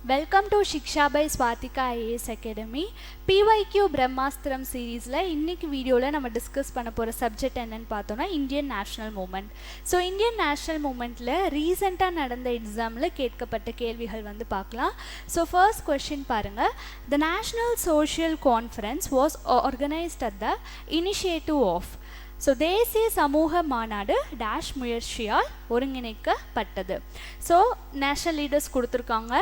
Welcome to Shiksha by Swathika IAS Academy. PYQ Brahmastram series la இன்னைக்கு வீடியோல நம்ம discuss பண்ண போற சப்ஜெக்ட் என்னன்னு பார்த்தோம்னா Indian national movement. So Indian national மூவ்மெண்ட்ல ரீசெண்டாக நடந்த எக்ஸாம்ல கேட்கப்பட்ட கேள்விகள் வந்து பார்க்கலாம். ஸோ ஃபர்ஸ்ட் கொஸ்டின் பாருங்க. The National Social Conference was organized at the initiative of. So தேசிய சமூக மாநாடு டேஷ் முயற்சியால் ஒருங்கிணைக்கப்பட்டது. ஸோ நேஷனல் லீடர்ஸ் கொடுத்துருக்காங்க.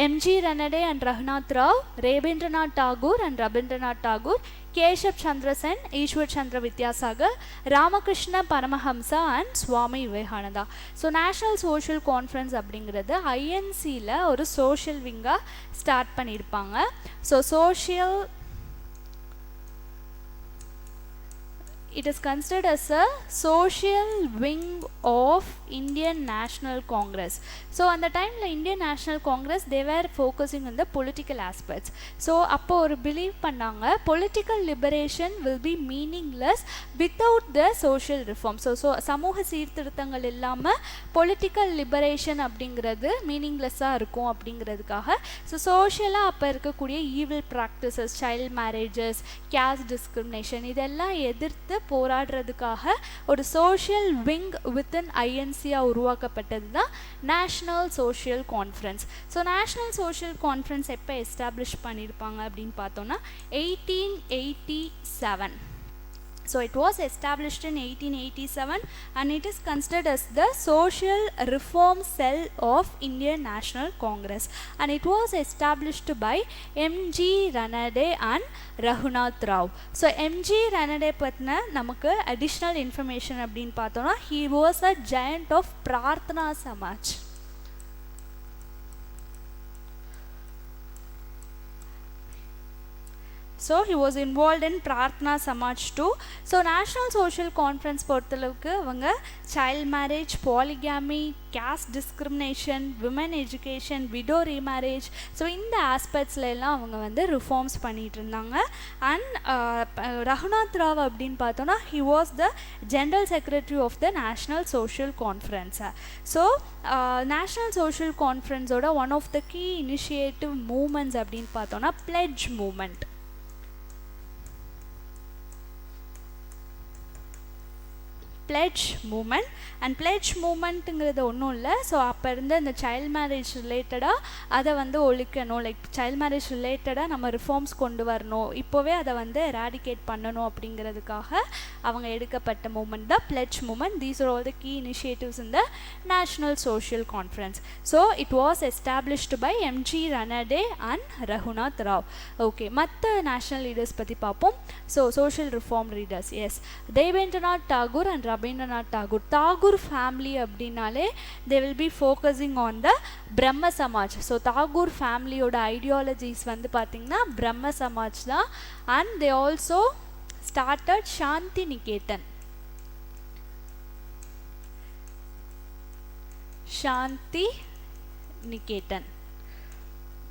M G Ranade and Raghunath Rao, Rabindranath Tagore and Rabindranath Tagore, Keshab Chandra Sen, Ishwar Chandra Vidyasagar, Ramakrishna Paramahamsa and Swami Vivekananda. So national social conference அப்படிங்கிறது ஐஎன்சியில் ஒரு சோஷியல் விங்காக ஸ்டார்ட் பண்ணியிருப்பாங்க. So it is considered as a social wing of Indian National Congress. So at the time the Indian National Congress they were focusing on the political aspects. So appo or believe pannanga political liberation will be meaningless without the social reform. So சமூக சீர்திருத்தங்கள் இல்லாம political liberation அப்படிங்கிறது மீனிங்லெஸ்ஸாக இருக்கும் அப்படிங்கிறதுக்காக so சோஷியலாக அப்போ இருக்கக்கூடிய evil practices, child marriages, caste discrimination இதெல்லாம் எதிர்த்து போராடுறதுக்காக ஒரு சோஷியல் விங் வித்தின் ஐஎன்சியாக உருவாக்கப்பட்டது தான் national social conference. So national social conference எப்போ எஸ்டாப்ளிஷ் பண்ணியிருப்பாங்க அப்படின்னு பார்த்தோன்னா 1887. So it was established in 1887 and it is considered as the social reform cell of Indian National Congress and it was established by MG Ranade and Raghunath Rao. So MG Ranade பத்தின நமக்கு additional information அப்படின்னு பார்த்தோம்னா he was a giant of Prarthana Samaj. So he was involved in Prarthana Samaj too. So National Social Conference பொறுத்தளவுக்கு அவங்க child marriage, polygamy, caste discrimination, women education, widow remarriage, so இந்த ஆஸ்பெக்ட்ஸ்ல எல்லாம் அவங்க வந்து reforms பண்ணிட்டு இருந்தாங்க. அண்ட் ரகுநாத் ராவ் அப்படின்னு பார்த்தோன்னா he was the general secretary of the National Social Conference. So national social கான்ஃபரன்ஸோட one of the key initiative movements அப்படின்னு பார்த்தோன்னா pledge movement. Pledge movement and pledge மூமெண்ட்டுங்கிறது ஒன்றும் இல்லை. ஸோ அப்போ இருந்து இந்த சைல்ட் மேரேஜ் ரிலேட்டடாக அதை வந்து ஒழிக்கணும், லைக் சைல்ட் மேரேஜ் ரிலேட்டடாக நம்ம ரிஃபார்ம்ஸ் கொண்டு வரணும், இப்போவே அதை வந்து எராடிகேட் பண்ணணும் அப்படிங்கிறதுக்காக அவங்க எடுக்கப்பட்ட மூமெண்ட் தான் pledge movement. These are all the key initiatives in the national social conference. So it was established by M G Ranade and Raghunath Rao. Okay, மற்ற நேஷ்னல் லீடர்ஸ் பற்றி பார்ப்போம். So social reform leaders, yes, Debendranath Tagore and Rabindranath Tagore. Tagore family அப்படின்னாலே they will be focusing on the பிரம்ம Samaj. So Tagore ஃபேமிலியோட ideologies வந்து பார்த்திங்கன்னா பிரம்ம சமாஜ் தான். And they also started Shanti Niketan. Shanti Niketan.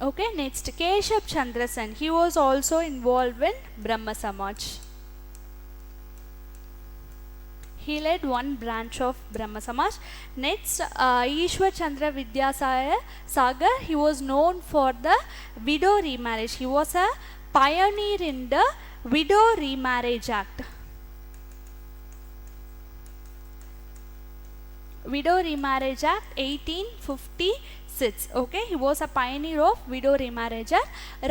Okay, next Keshab Chandra Sen. He was also involved in Brahma Samaj. He led one branch of Brahma Samaj. Next, Ishwar Chandra Vidyasagar. He was known for the widow remarriage. He was a pioneer in the Widow Remarriage Act. Widow Remarriage Act 1856. Okay, he was a pioneer of widow remarriage.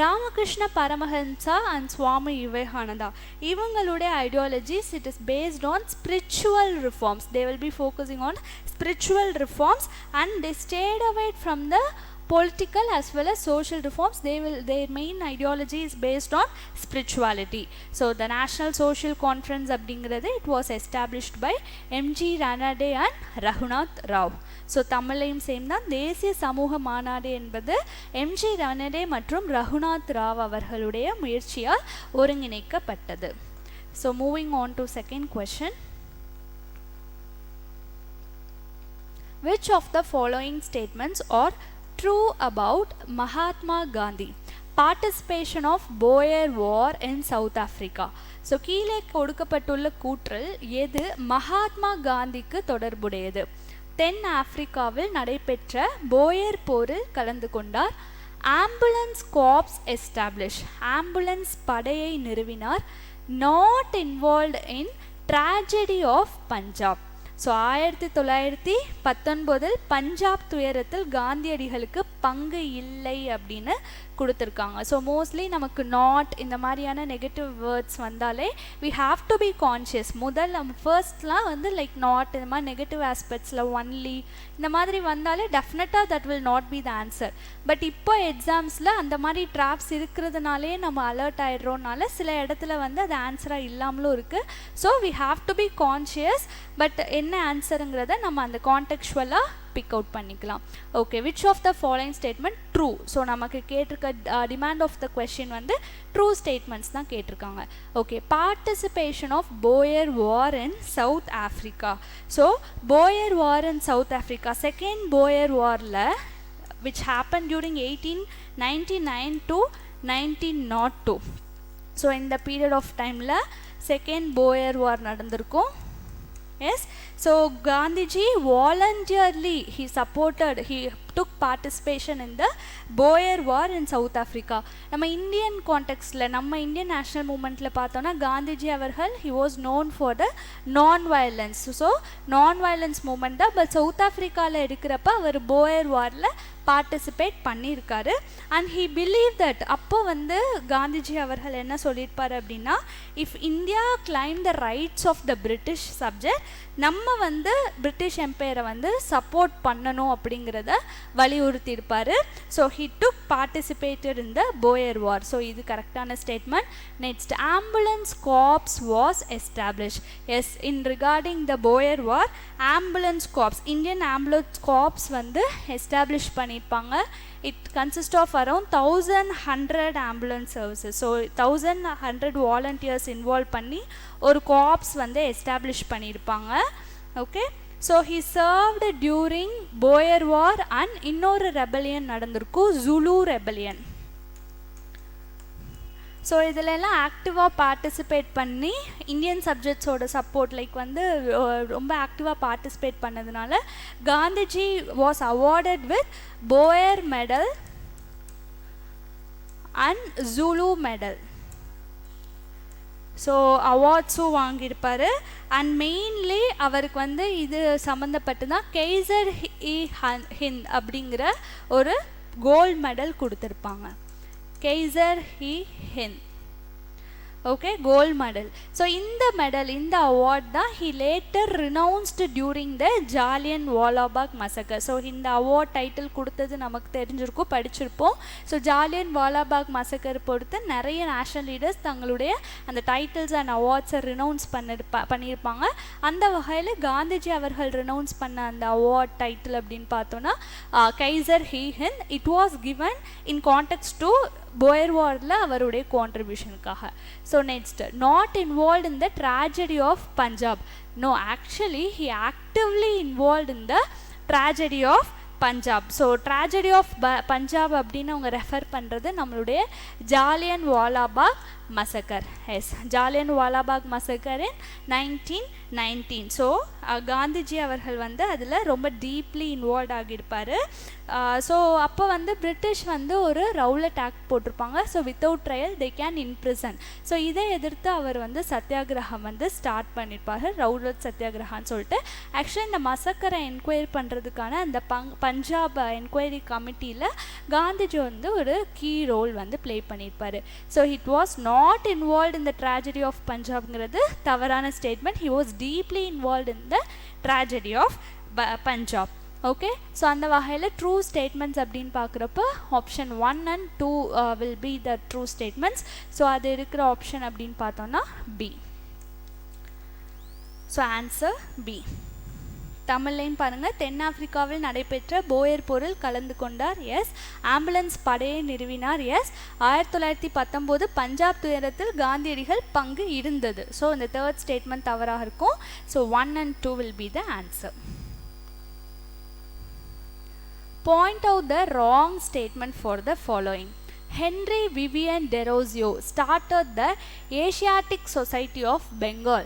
Ramakrishna Paramahansa and Swami Vivekananda, இவங்களுடைய ideologies it is based on spiritual reforms. They will be focusing on spiritual reforms and they stayed away from the political as well as social reforms. Their main ideology is based on spirituality. So the National Social Conference அப்படிங்கிறது it was established by MG Ranade and Raghunath Rao. So தமிழையும் same தான். தேசிய சமூக மாநாடு என்பது MG Ranade மற்றும் ரகுநாத் ராவ் அவர்களுடைய முயற்சியால் ஒருங்கிணைக்கப்பட்டது. So moving on to second question. Which of the following statements are true about Mahatma Gandhi? Participation of Boer War in South Africa. So கீழே கொடுக்கப்பட்டுள்ள கூற்றில் எது மகாத்மா காந்திக்கு தொடர்புடையது? தென் ஆப்பிரிக்காவில் நடைபெற்ற போயர் போரில் கலந்து கொண்டார். ambulance corps established. ambulance படையை நிறுவினார். not involved in tragedy of Punjab. So 1919 Punjab துயரத்தில் காந்தியடிகளுக்கு பங்கு இல்லை அப்படின்னு கொடுத்துருக்காங்க. ஸோ மோஸ்ட்லி நமக்கு நாட் இந்த மாதிரியான நெகட்டிவ் வேர்ட்ஸ் வந்தாலே we have to be conscious. முதல் நம்ம ஃபர்ஸ்ட்லாம் வந்து லைக் நாட் இந்த மாதிரி நெகட்டிவ் ஆஸ்பெக்ட்ஸில் ஒன்லி இந்த மாதிரி வந்தாலே டெஃபினட்டாக that will not be the answer. But இப்போ எக்ஸாம்ஸில் அந்த மாதிரி ட்ராப்ஸ் இருக்கிறதுனாலே நம்ம அலர்ட் ஆகிடுறோனால சில இடத்துல வந்து அது ஆன்சராக இல்லாமலும் இருக்குது. So we have to be conscious. But என்ன ஆன்சருங்கிறத நம்ம அந்த கான்டெக்சுவலாக பிக் அவுட் பண்ணிக்கலாம். Okay, which of the following statement true? So நமக்கு கேட்டிருக்க டிமாண்ட் ஆஃப் த கொஸ்டின் வந்து ட்ரூ ஸ்டேட்மெண்ட்ஸ் தான் கேட்டிருக்காங்க. Okay, participation of Boer war in South Africa. So Boer war in South Africa, second Boer வாரில் which happened during 1899 to 1902. So இந்த period of டைமில் second Boer war நடந்திருக்கும். Yes, so Gandhiji voluntarily he took participation in the Boer War in South Africa. நம்ம Indian கான்டெக்ஸ்டில் நம்ம Indian national மூமெண்ட்டில் பார்த்தோன்னா காந்திஜி அவர்கள் he was known for the non-violence. So non-violence movement தான். But South ஆஃப்ரிக்காவில் இருக்கிறப்ப அவர் Boer வாரில் பார்ட்டிசிபேட் பண்ணியிருக்காரு. அண்ட் ஹீ பிலீவ் தட் அப்போ வந்து காந்திஜி அவர்கள் என்ன சொல்லியிருப்பார் அப்படின்னா, if India claim the rights of the British subject, நம்ம வந்து பிரிட்டிஷ் எம்பையரை வந்து சப்போர்ட் பண்ணணும் அப்படிங்கிறத வலியுறுத்தியிருப்பார். So he took participated in the Boer war. So இது கரெக்டான statement. Next, ambulance corps was establish. Yes, in regarding the Boer war ambulance corps, Indian ambulance corps வந்து எஸ்டாப்ளிஷ் பண்ணியிருப்பாங்க. It consist of around 1100 ambulance services. So 1100 volunteers involve பண்ணி ஒரு corps வந்து establish பண்ணியிருப்பாங்க. Okay, so he served during Boer war and இன்னொரு rebellion நடந்திருக்கும், Zulu rebellion. So இதிலெல்லாம் ஆக்டிவாக பார்ட்டிசிபேட் பண்ணி இந்தியன் சப்ஜெக்ட்ஸோட சப்போர்ட் லைக் வந்து ரொம்ப ஆக்டிவாக பார்ட்டிசிபேட் பண்ணதுனால Gandhiji was awarded with Boer medal and Zulu medal. So அவார்ட்ஸும் வாங்கியிருப்பார். அண்ட் மெயின்லி அவருக்கு வந்து இது சம்மந்தப்பட்டு தான் கெய்சர் இ ஹிந்த் அப்படிங்கிற ஒரு கோல்டு மெடல் கொடுத்துருப்பாங்க. Kaiser i Hind, okay, gold medal. So இந்த மெடல், இந்த அவார்ட் தான் he later renounced during the Jallianwala Walabagh massacre. So இந்த அவார்ட் டைட்டில் கொடுத்தது நமக்கு தெரிஞ்சிருக்கும், படிச்சிருப்போம். ஸோ ஜாலியன் வாலாபாக் மசக்கர் பொறுத்து நிறைய நேஷ்னல் லீடர்ஸ் தங்களுடைய அந்த டைட்டில்ஸ் அண்ட் அவார்ட்ஸை ரினவுன்ஸ் பண்ணியிருப்பாங்க. அந்த வகையில் காந்திஜி அவர்கள் ரினவுன்ஸ் பண்ண அந்த அவார்ட் டைட்டில் அப்படின்னு பார்த்தோன்னா Kaiser i Hind. It was given in context to Boer வாரில் அவருடைய கான்ட்ரிபியூஷனுக்காக. So next, not involve in the tragedy of Punjab. No, actually he actively involve in the tragedy of Punjab. So tragedy of Punjab அப்படின்னு அவங்க ரெஃபர் பண்ணுறது நம்மளுடைய ஜாலியன் வாலாபாக் massacre. Yes, Jallian Walabagh massacre in 1919. So Gandhiji அவர்கள் வந்து அதில் ரொம்ப டீப்லி இன்வால்வ் ஆகியிருப்பார். ஸோ அப்போ வந்து பிரிட்டிஷ் வந்து ஒரு ரவுலட் ஆக்ட் போட்டிருப்பாங்க. So without trial they can imprison. So இதை எதிர்த்து அவர் வந்து சத்தியாகிரகம் வந்து ஸ்டார்ட் பண்ணியிருப்பார், ரவுலட் சத்தியாகிரகான்னு சொல்லிட்டு. ஆக்சுவலி இந்த மசக்கரை என்கொயரி பண்ணுறதுக்கான அந்த பஞ்சாப் என்கொயரி கமிட்டியில் காந்திஜி வந்து ஒரு கீ ரோல் வந்து ப்ளே பண்ணியிருப்பார். So it was not involve in the tragedy of பஞ்சாப்ங்கிறது தவறான statement. He was deeply involve in the tragedy of Punjab. Okay, so அந்த வகையில் ட்ரூ ஸ்டேட்மெண்ட்ஸ் அப்படின்னு பார்க்குறப்ப option 1 and 2 will be the true statements. So அது இருக்கிற option அப்படின்னு பார்த்தோன்னா பி. So answer B. தமிழ்லையும் பாருங்கள், தென்னாப்பிரிக்காவில் நடைபெற்ற போயர் போரில் கலந்து கொண்டார். எஸ். ஆம்புலன்ஸ் படையை நிறுவினார். எஸ். 1919 பஞ்சாப் துயரத்தில் காந்தியடிகள் பங்கு இருந்தது. ஸோ இந்த தேர்ட் ஸ்டேட்மெண்ட் தவறாக இருக்கும். So 1 and 2 will be the answer. Point out the wrong statement for the following. Henry Vivian Derozio started the Asiatic Society of Bengal.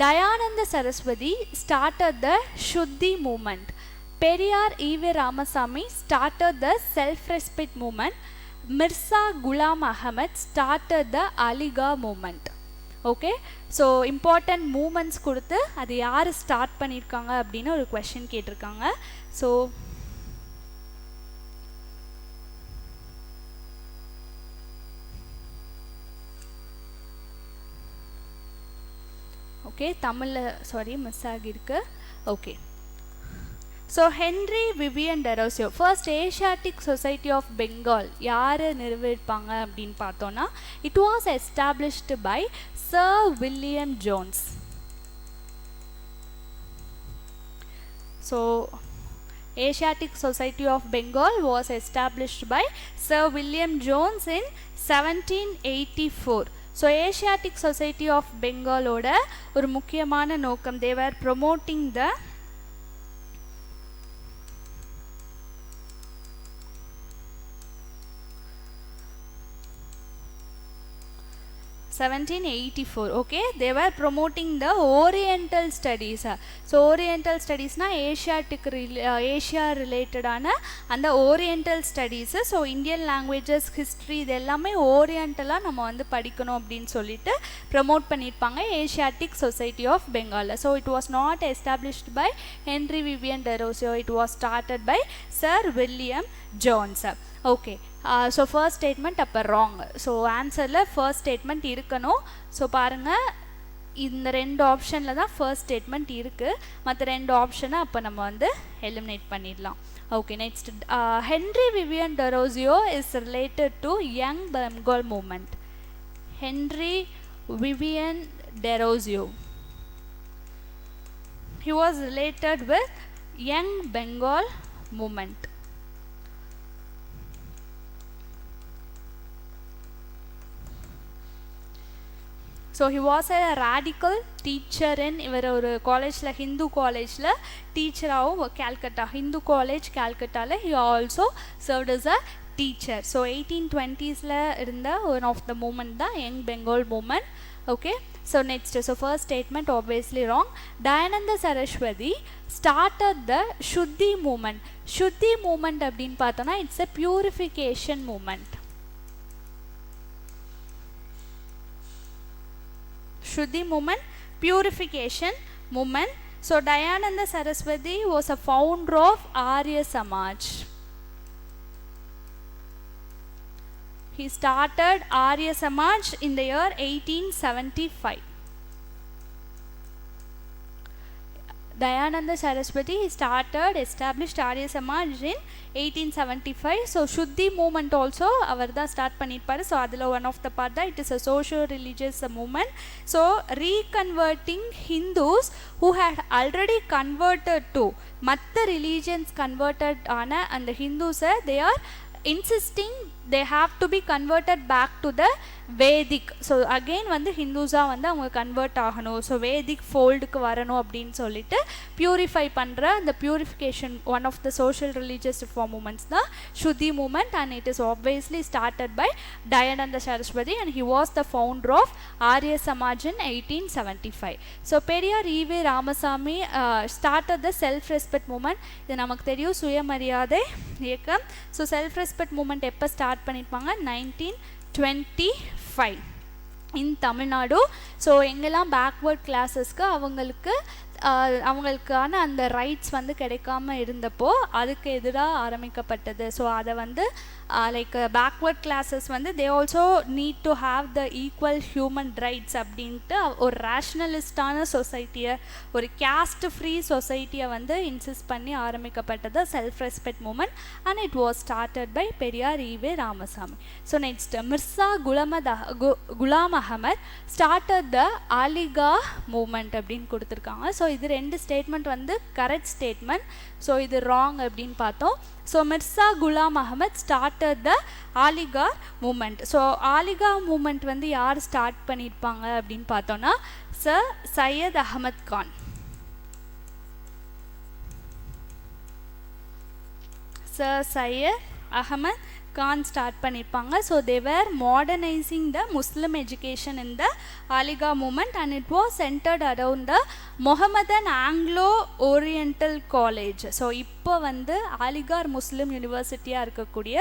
Dayananda Saraswati started the Shuddhi movement. Periyar E.V. Ramasamy started the self-respect movement. Mirza Ghulam Ahmad started the Aligarh movement. Okay, so important moments கொடுத்து அது யார் start பண்ணியிருக்காங்க அப்படின்னு ஒரு question கேட்டிருக்காங்க. So okay, தமிழில் miss ஆகியிருக்கு. Okay, so Henry Vivian Derozio first Asiatic Society of Bengal யார் நிறுவிப்பாங்க அப்படின்னு பார்த்தோன்னா, it was established by sir William Jones. So Asiatic Society of Bengal was established by Sir William Jones in 1784. So Asiatic Society of பெங்காலோட ஒரு முக்கியமான நோக்கம், they were promoting the 1784. Okay, they were promoting the Oriental studies. So Oriental studies na Asia related ana and the Oriental studies. So Indian languages, history idellame Oriental ah nama vandu padikano appdin solittu promote pannirpanga Asiatic Society of Bengal. So it was not established by Henry Vivian Derozier, it was started by Sir William Jones. Okay, so first statement அப்போ wrong. So ஆன்சரில் first statement இருக்கணும். So பாருங்கள், இந்த ரெண்டு ஆப்ஷனில் தான் first statement இருக்குது, மற்ற ரெண்டு ஆப்ஷனை அப்போ நம்ம வந்து எலிமினேட் பண்ணிடலாம். Okay, next Henry Vivian Derozio is related to young Bengal movement. Henry Vivian Derozio, he was related with young Bengal movement. So he was a radical teacher in இவர் ஒரு காலேஜில், ஹிந்து காலேஜில் டீச்சராகவும் Calcutta, ஹிந்து காலேஜ் Calcuttaல he also served as a teacher. So 1820s இருந்த one of the movement தான் young Bengal movement. Okay, so next, so first statement obviously wrong. Dayananda Saraswati started the Shuddhi movement. Shuddhi movement அப்படின்னு பார்த்தோன்னா it's a purification movement. Shuddhi movement, purification movement. So Dayananda Saraswati was a founder of Arya Samaj. He started Arya Samaj in the year 1875. Dayananda Saraswati established Arya Samaj in 1875. So Shuddhi movement also avarda start pannirparu. So adula one of the part that it is a social religious movement. So reconverting Hindus who had already converted to matta religions converted ana, and the Hindus they are insisting they have to be converted back to the Vedic. So again வந்து ஹிந்துஸாக வந்து அவங்க convert ஆகணும், so வேதிக் ஃபோல்டுக்கு வரணும் அப்படின்னு சொல்லிட்டு purify பண்ணுற அந்த purification one of the social religious reform movements தான் Shuddhi movement. And it is obviously started by Dayananda Saraswati and he was the founder of Arya Samaj in 1875. So Periyar E.V. Ramasamy started the self-respect movement. இது நமக்கு தெரியும், சுயமரியாதை இயக்கம். So self respect moment எப்போ start பண்ணியிருப்பாங்க? 1925 இன் Tamil Nadu. So எங்கெல்லாம் backward கிளாஸஸ்க்கு அவங்களுக்கான அந்த ரைட்ஸ் வந்து கிடைக்காம இருந்தப்போ அதுக்கு எதிராக ஆரம்பிக்கப்பட்டது. ஸோ அதை வந்து லைக் பேக்வேர்ட் கிளாஸஸ் வந்து they also need to have the equal human rights அப்படின்ட்டு ஒரு ரேஷ்னலிஸ்டான சொசைட்டியை, ஒரு கேஸ்ட் ஃப்ரீ சொசைட்டியை வந்து இன்சிஸ்ட் பண்ணி ஆரம்பிக்கப்பட்டது self respect movement. And it was started by Periyar E.V. Ramasamy. So next Mirza Ghulam Ahmad started the Aligarh movement அப்படின்னு கொடுத்துருக்காங்க. ஸோ இது ரெண்டு ஸ்டேட்மெண்ட் வந்து கரெக்ட் ஸ்டேட்மெண்ட், ஸோ இது ராங் அப்படின்னு பார்த்தோம். So Mirza Ghulam Ahmad started the Aligarh movement. So Aligarh movement வந்து யார் ஸ்டார்ட் பண்ணியிருப்பாங்க அப்படின்னு பார்த்தோன்னா sir Syed Ahmad Khan. Sir Syed Ahmad Khan start பண்ணியிருப்பாங்க. So they were modernising the Muslim education in the Aligarh movement and it was centred around the Mohammedan Anglo Oriental college. So இப்போ வந்து ஆலிகார் முஸ்லிம் யூனிவர்சிட்டியாக இருக்கக்கூடிய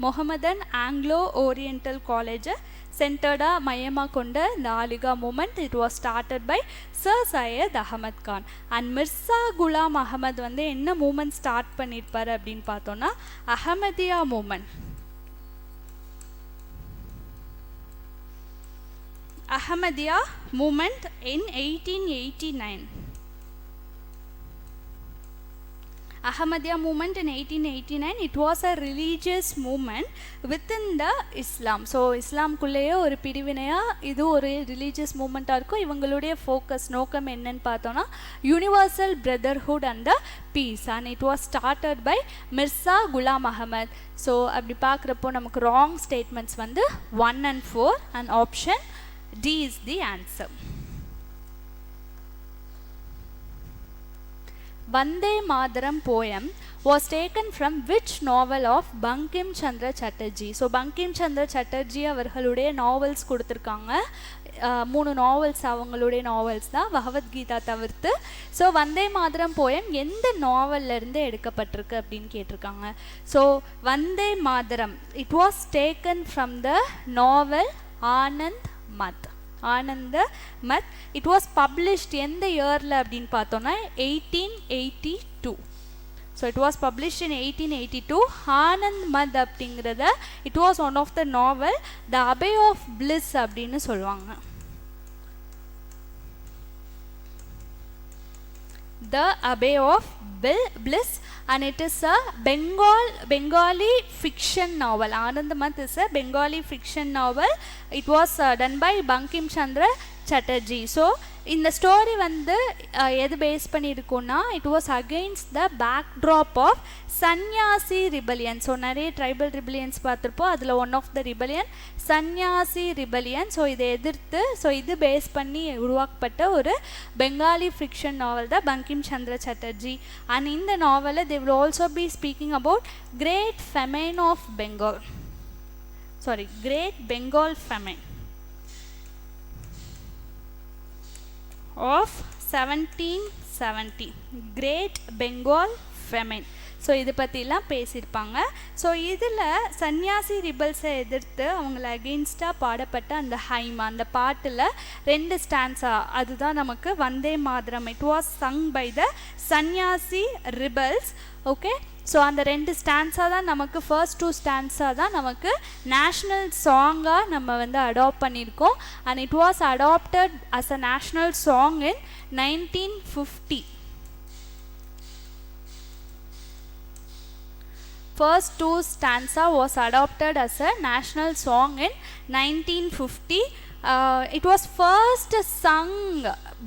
மொஹமதன் Anglo oriental காலேஜை சென்டர்டாக மையமாக கொண்ட இந்த Aligarh movement it was started by sir Syed Ahmad Khan. And Mirza Ghulam Ahmad வந்து என்ன மூமெண்ட் ஸ்டார்ட் பண்ணியிருப்பார் அப்படின்னு பார்த்தோன்னா Ahmadiyya movement. Ahmadiyya movement in 1889. Ahmadiyya movement in 1889, it was a religious movement within the Islam. So Islam குள்ளேயே ஒரு பிரிவினையா இது ஒரு religious movement-ஆ இருக்கும். இவங்களுடைய ஃபோக்கஸ் நோக்கம் என்னன்னு பார்த்தோன்னா universal brotherhood and the peace, and it was started by Mirza Ghulam Ahmad. So அப்படி பார்க்குறப்போ நமக்கு wrong statements வந்து 1 and 4 and option D is the answer. Vande Mataram poem was taken from which novel of Bankim Chandra Chatterjee? So Bankim Chandra Chatterjee அவர்களுடைய novels கொடுத்துருக்காங்க. 3 novels அவங்களுடைய novels தான் பகவத்கீதா தவிர்த்து. So Vande Mataram poem எந்த நாவல்லேருந்து எடுக்கப்பட்டிருக்கு அப்படின்னு கேட்டிருக்காங்க. So Vande Mataram it was taken from the novel Anandamath. Anandamath. It was published எந்த இயரில் அப்படின்னு பார்த்தோன்னா 1882. So it was published in 1882. Anandamath அப்படிங்கிறத it was one of the novel The Abbey of Bliss அப்படின்னு சொல்லுவாங்க. The Abbey of Bliss, and it is a Bengali fiction novel. Anandamath is a Bengali fiction novel. It was done by Bankim Chandra Chatterjee. So இந்த story வந்து எது base பண்ணியிருக்கோன்னா it was against the backdrop of Sannyasi rebellion. So நிறைய tribal rebellions பார்த்துருப்போம். அதில் one of the rebellion Sannyasi rebellion. So இதை எதிர்த்து so இது பேஸ் பண்ணி உருவாக்கப்பட்ட ஒரு பெங்காலி ஃபிக்ஷன் நாவல் தான் பங்கிம் சந்திர சட்டர்ஜி. அண்ட் இந்த நாவலில் they will also be speaking about great famine of Bengal. Great Bengal famine of 1770, Great Bengal Famine. ஸோ இது பற்றிலாம் பேசியிருப்பாங்க. ஸோ இதில் சன்யாசி ரிபல்ஸை எதிர்த்து அவங்கள அகெயின்ஸ்டாக பாடப்பட்ட அந்த ஹைம் அந்த பாட்டில் 2 ஸ்டான்ஸா அதுதான் நமக்கு Vande Mataram. It was sung by the Sannyasi rebels. Okay, so அந்த 2 ஸ்டான்ஸாக தான் நமக்கு ஃபர்ஸ்ட் 2 ஸ்டான்ஸாக தான் நமக்கு நேஷ்னல் சாங்காக நம்ம வந்து அடாப்ட் பண்ணியிருக்கோம். And it was adopted as a national song in 1950. First 2 stanza was adopted as a national song in 1950. It was first sung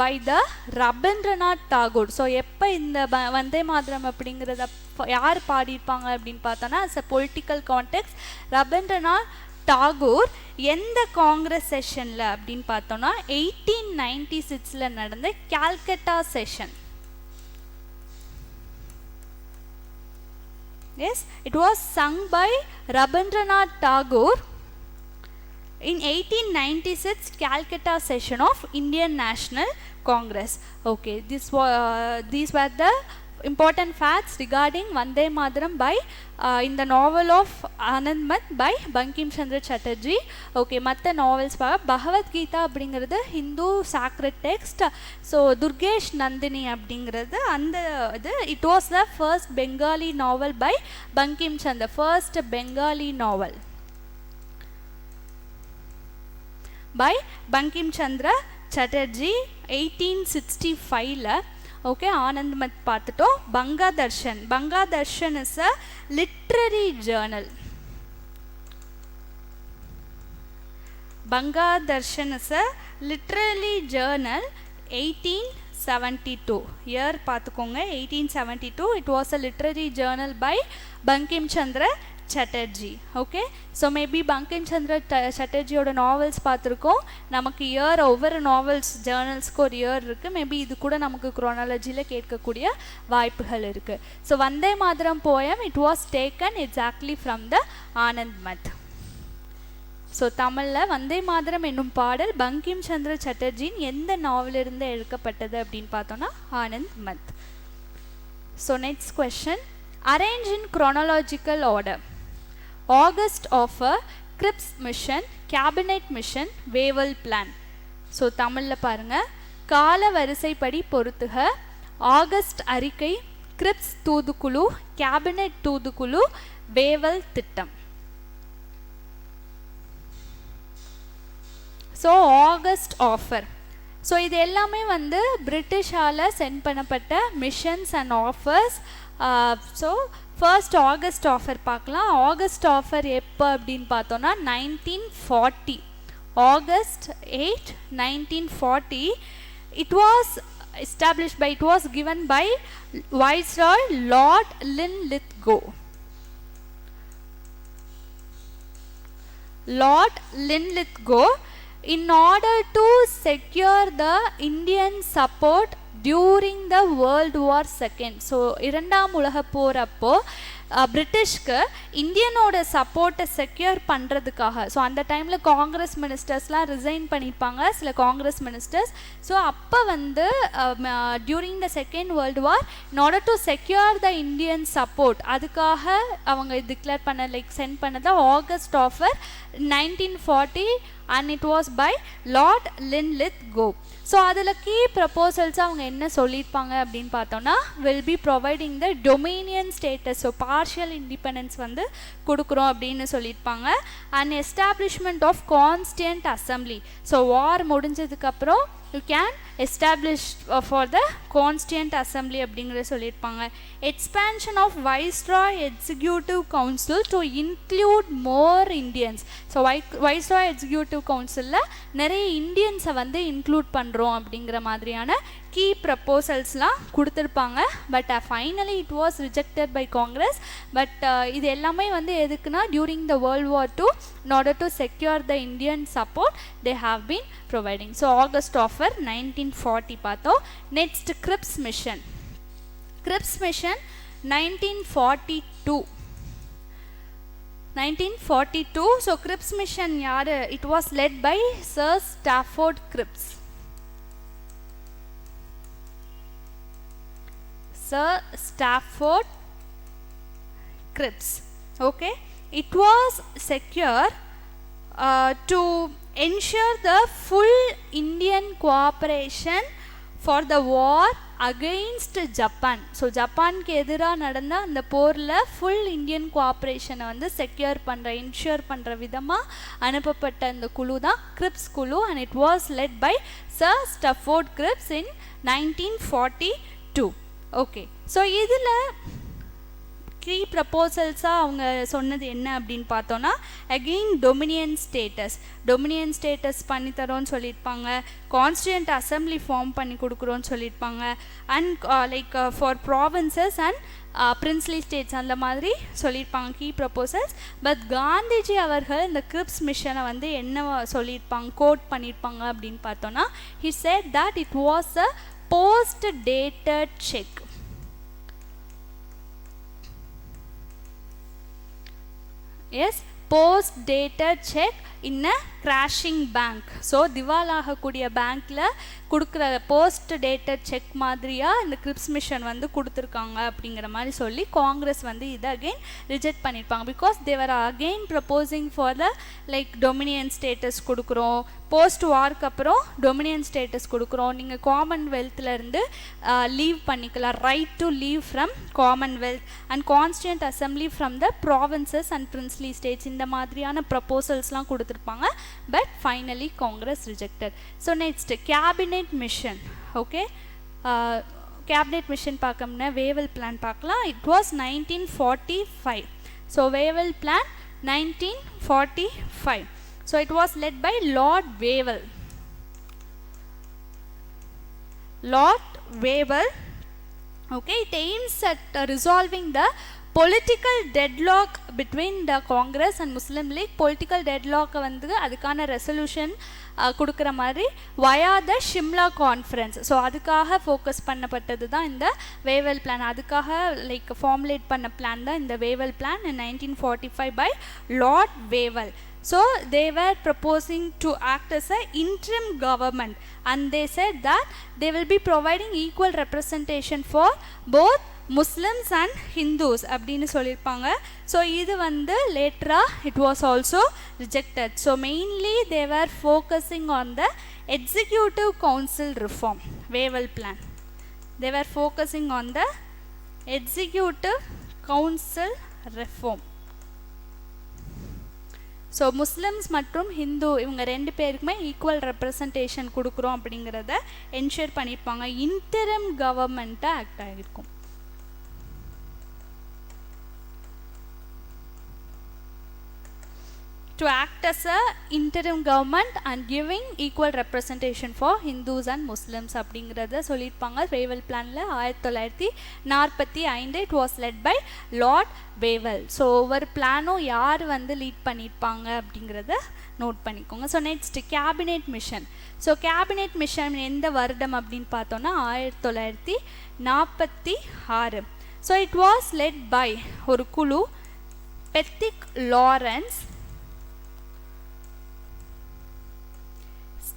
by the Rabindranath Tagore. So எப்போ இந்த வந்தே மாதரம் அப்படிங்கிறத யார் பாடியிருப்பாங்க அப்படின்னு பார்த்தோன்னா as a political context Rabindranath Tagore எந்த காங்கிரஸ் செஷனில் அப்படின்னு பார்த்தோன்னா 1896 நடந்த Calcutta session. Yes, it was sung by Rabindranath Tagore in 1896 Calcutta session of Indian National Congress. Okay, these were the important facts regarding Vande Mataram by in the novel of Anandamath by Bankim Chandra Chatterjee. Okay, மற்ற novels Bhagavad Gita அப்படிங்கிறது Hindu sacred text. So Durgesh Nandini அப்படிங்கிறது அந்த இது it was the first Bengali novel by Bankim Chandra, first Bengali novel by Bankim Chandra Chatterjee 1865. Okay, Anandamath பார்த்துட்டோம். Bangadarshan is a literary journal. Bangadarshan is a literary journal 1872. Year பார்த்துக்கோங்க 1872. It was a literary journal by Bankim Chandra Chatterjee. Okay, so maybe Bankim Chandra Chatterjee oda novels paathirukom, namakku year over novels journals ku or year irukku, maybe idu kuda namakku chronology la ketka kudiya vaaipugal irukku. So Vande Mataram poem, it was taken exactly from the Anandamath. So தமிழில் வந்தே மாதரம் என்னும் பாடல் பங்கிம் சந்திர சட்டர்ஜியின் எந்த நாவலிருந்து எடுக்கப்பட்டது அப்படின்னு பார்த்தோன்னா Anand Math. So next question, arrange in chronological order. August offer, Cripps mission, cabinet mission, Wavell plan. So தமிழில் பாருங்கள், கால வரிசைப்படி பொறுத்துக. ஆகஸ்ட் அறிக்கை, கிரிப்ஸ் தூதுக்குழு, கேபினெட் தூதுக்குழு, வேவல் திட்டம். ஸோ ஆகஸ்ட் ஆஃபர், ஸோ இது எல்லாமே வந்து பிரிட்டிஷால் சென்ட் பண்ணப்பட்ட missions and offers. So first August offer பார்க்கலாம். ஆகஸ்ட் ஆஃபர் எப்போ அப்படின்னு பார்த்தோன்னா 1940, August 8, 1940. It was established by, it was given by Viceroy Lord Linlithgow. Lord Linlithgow, in order to secure the Indian support during the World War II. So இரண்டாம் உலக போர் அப்போ பிரிட்டிஷ்க்கு இந்தியனோட சப்போர்ட்டை secure பண்ணுறதுக்காக. So அந்த டைமில் காங்கிரஸ் மினிஸ்டர்ஸ்லாம் ரிசைன் பண்ணியிருப்பாங்க, சில காங்கிரஸ் மினிஸ்டர்ஸ். ஸோ அப்போ வந்து during the second world war, in order to secure the Indian support, அதுக்காக அவங்க டிக்ளேர் பண்ண சென்ட் பண்ணது August offer 1940, and it was by Lord Linlithgow. So அதில் கீ ப்ரப்போசல்ஸ் அவங்க என்ன சொல்லியிருப்பாங்க அப்படின்னு பார்த்தோன்னா, will be providing the dominion status, so partial independence வந்து கொடுக்குறோம் அப்படின்னு சொல்லியிருப்பாங்க. And establishment of constituent assembly, so war முடிஞ்சதுக்கப்புறம் you can establish for the constituent assembly அப்படிங்கிற சொல்லியிருப்பாங்க. Expansion of viceroy executive council to include more Indians. So viceroy executive கவுன்சிலில் நிறைய இண்டியன்ஸை வந்து இன்க்ளூட் பண்ணுறோம் அப்படிங்கிற மாதிரியான கீ ப்ரப்போசல்ஸ்லாம் கொடுத்துருப்பாங்க. But finally it was rejected by Congress. But இது எல்லாமே வந்து எதுக்குன்னா, during the world war II, in order to secure the Indian support, they have been providing. So August offer 1940 பார்த்தோம். Next Cripps mission. Cripps mission 1942. 1942. So Cripps mission யார்? It was led by sir Stafford Cripps. Sir Stafford Cripps. Okay, it was secure to ensure the full Indian cooperation for the war against Japan. So ஜப்பானுக்கு எதிராக நடந்த அந்த போரில் full Indian கோஆப்ரேஷனை வந்து secure பண்ணுற, insure பண்ணுற விதமாக அனுப்பப்பட்ட அந்த குழு தான் கிரிப்ஸ் குழு. And it was led by sir Stafford Cripps in 1942. Okay, so இதில் கீ ப்ரப்போசல்ஸாக அவங்க சொன்னது என்ன அப்படின்னு பார்த்தோன்னா, அகெயின் டொமினியன் ஸ்டேட்டஸ் பண்ணித்தரோன்னு சொல்லியிருப்பாங்க, கான்ஸ்டியூண்ட் அசம்பிளி ஃபார்ம் பண்ணி கொடுக்குறோன்னு சொல்லியிருப்பாங்க, and like for provinces and princely states அந்த மாதிரி சொல்லியிருப்பாங்க கீ ப்ரப்போசல்ஸ். பட் காந்திஜி அவர்கள் இந்த கிரிப்ஸ் மிஷனை வந்து என்ன சொல்லியிருப்பாங்க, கோட் பண்ணியிருப்பாங்க அப்படின்னு பார்த்தோன்னா, he said that it was a post-dated check. Yes, post-dated check in a crashing bank. So திவாலாகக்கூடிய பேங்க்கில் கொடுக்குற போஸ்ட் டேட்டட் செக் மாதிரியாக இந்த கிரிப்ஸ் மிஷன் வந்து கொடுத்துருக்காங்க அப்படிங்கிற மாதிரி சொல்லி காங்கிரஸ் வந்து இதை அகெயின் ரிஜெக்ட் பண்ணியிருப்பாங்க. Because they were again proposing for the like dominion status கொடுக்குறோம், போஸ்ட் வார்க்கு அப்புறம் டொமினியன் ஸ்டேட்டஸ் கொடுக்குறோம், நீங்கள் காமன்வெல்த்லேருந்து லீவ் பண்ணிக்கலாம், right to leave from Commonwealth and constituent assembly from the provinces and princely states, இந்த மாதிரியான ப்ரப்போசல்ஸ்லாம் கொடுத்துருப்பாங்க. But finally Congress rejected. So next cabinet mission. Okay, cabinet mission பார்க்கணும்னா வேவல் பிளான் பார்க்கலாம். It was 1945. So Wavell plan 1945. So it was led by Lord Wavell. Okay, it aims at resolving the political deadlock between the Congress and Muslim League. Political டெட்லாக்கை வந்து அதுக்கான resolution கொடுக்குற மாதிரி via the Shimla conference. So அதுக்காக focus பண்ணப்பட்டது தான் இந்த வேவல் பிளான். அதுக்காக லைக் ஃபார்முலேட் பண்ண பிளான் தான் இந்த Wavell plan in 1945 by Lord Wavell. So they were proposing to act as a interim government, and they said that they will be providing equal representation for both Muslims and Hindus அப்படின்னு சொல்லியிருப்பாங்க. So இது வந்து லேட்டராக it was also rejected. So mainly they were focusing on the executive council reform. Wavell plan, they were focusing on the executive council reform. So Muslims மற்றும் ஹிந்து இவங்க ரெண்டு பேருக்குமே equal representation கொடுக்குறோம் அப்படிங்கிறத என்ஷூர் பண்ணியிருப்பாங்க. இன்டரிம் கவர்மெண்ட்டாக ஆக்ட் ஆகிருக்கும். To act as a interim government and giving equal representation for Hindus and Muslims அப்படிங்கிறத சொல்லியிருப்பாங்க வேவல் பிளானில் 1945. it was led by Lord Wavell. So ஒவ்வொரு பிளானும் யார் வந்து லீட் பண்ணியிருப்பாங்க அப்படிங்கிறத நோட் பண்ணிக்கோங்க. So next cabinet mission. So cabinet mission எந்த வருடம் அப்படின்னு பார்த்தோன்னா 1946. So it was led by ஒரு குழு, Pethick Lawrence,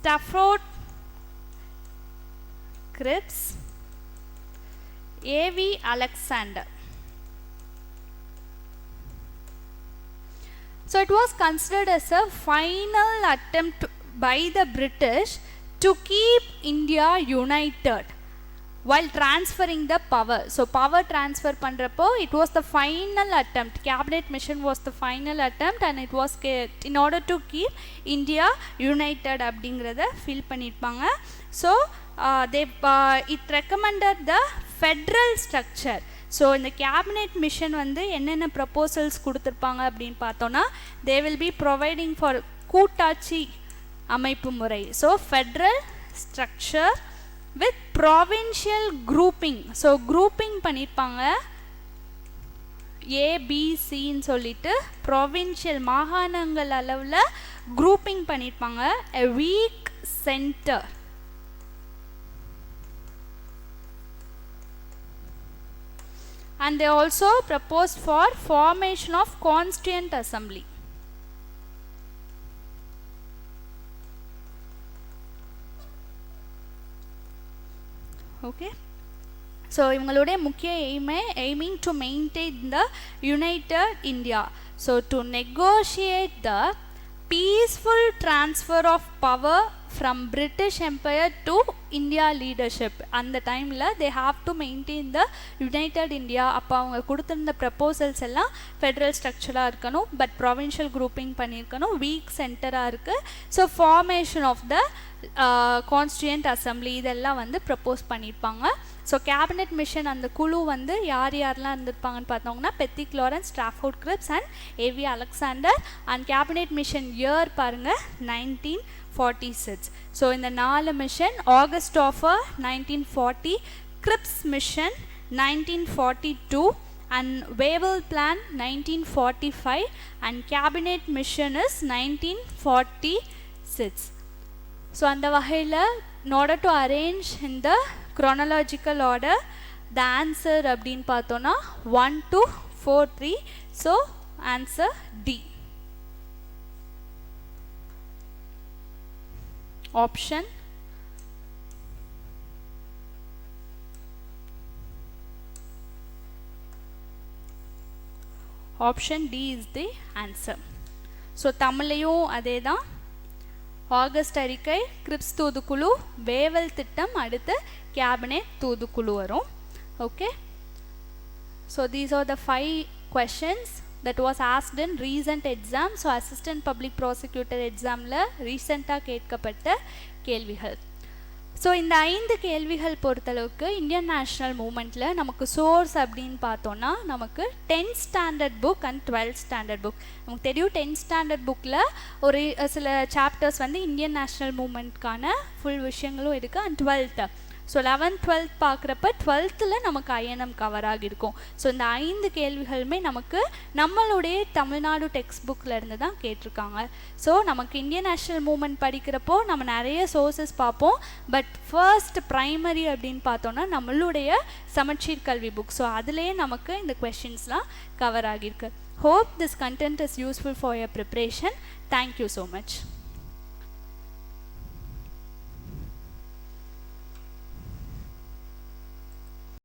Stafford Cripps, A.V. Alexander. So it was considered as a final attempt by the British to keep India united while transferring the power. So power transfer பண்றப்போ it was the final attempt. Cabinet mission was the final attempt and it was in order to keep India united அப்படிங்கிறத feel பண்ணியிருப்பாங்க. So it recommended the federal structure. So இந்த cabinet mission வந்து என்னென்ன proposals கொடுத்துருப்பாங்க அப்படின்னு பார்த்தோன்னா they will be providing for கூட்டாட்சி அமைப்பு முறை. So Federal structure with provincial grouping. So grouping பண்ணியிருப்பாங்க ஏபிசின்னு சொல்லிட்டு provincial மாகாணங்கள் அளவில் grouping பண்ணியிருப்பாங்க. a weak center. And they also proposed for formation of constituent assembly. Okay, so இவங்களுடைய முக்கிய aiming to maintain the united India. So to negotiate the peaceful transfer of power from British Empire to India leadership. அந்த டைமில் they have to maintain the united India. அப்போ அவங்க கொடுத்துருந்த proposals எல்லாம் federal ஸ்ட்ரக்சராக இருக்கணும், but provincial grouping பண்ணியிருக்கணும், weak சென்டராக இருக்குது. So formation of the constituent assembly இதெல்லாம் வந்து ப்ரப்போஸ் பண்ணியிருப்பாங்க. ஸோ கேபினெட் மிஷன் அந்த குழு வந்து யாரெல்லாம் இருந்திருப்பாங்கன்னு பார்த்தோங்கன்னா Pethick Lawrence, Stafford Cripps and A V Alexander. And cabinet mission year பாருங்கள் 1946. ஸோ இந்த 4 mission August of 1940, Cripps mission 1942 and Wavell plan 1945 and cabinet mission is 1946. So அந்த வகையில் in order to arrange in the chronological order the answer அப்படின்னு பார்த்தோன்னா 1 2 4 3. So answer D. Option D is the answer. So தமிழையும் அதே தான், August அறிக்கை, Cripps தூதுக்குழு, Wavell திட்டம், அடுத்து கேபினெட் தூதுக்குழு வரும். Okay, so these are the 5 questions that was asked in recent exam. So assistant public prosecutor எக்ஸாமில் ரீசெண்டாக கேட்கப்பட்ட கேள்விகள். ஸோ இந்த 5 கேள்விகள் பொறுத்தளவுக்கு இந்தியன் நேஷ்னல் மூமெண்ட்டில் நமக்கு சோர்ஸ் அப்படின்னு பார்த்தோன்னா நமக்கு 10th standard book and 12th standard book. நமக்கு தெரியும் 10th ஸ்டாண்டர்ட் புக்கில் ஒரு சில சாப்டர்ஸ் வந்து இந்தியன் நேஷ்னல் மூமெண்ட்கான ஃபுல் விஷயங்களும் இருக்குது. And 12th so 11th 12th பார்க்குறப்ப 12th நமக்கு ஐஎன்எம் கவர் ஆகியிருக்கும். ஸோ இந்த 5 கேள்விகளுமே நமக்கு நம்மளுடைய தமிழ்நாடு டெக்ஸ்ட் புக்கில் இருந்து தான் கேட்டிருக்காங்க. ஸோ நமக்கு இந்தியன் நேஷனல் மூமெண்ட் படிக்கிறப்போ நம்ம நிறைய சோர்சஸ் பார்ப்போம். பட் ஃபர்ஸ்ட் ப்ரைமரி அப்படின்னு பார்த்தோன்னா நம்மளுடைய சமச்சீர் கல்வி புக். ஸோ அதுலேயே நமக்கு இந்த கொஷின்ஸ்லாம் கவர் ஆகியிருக்கு. Hope this content is useful for your preparation. Thank you so much.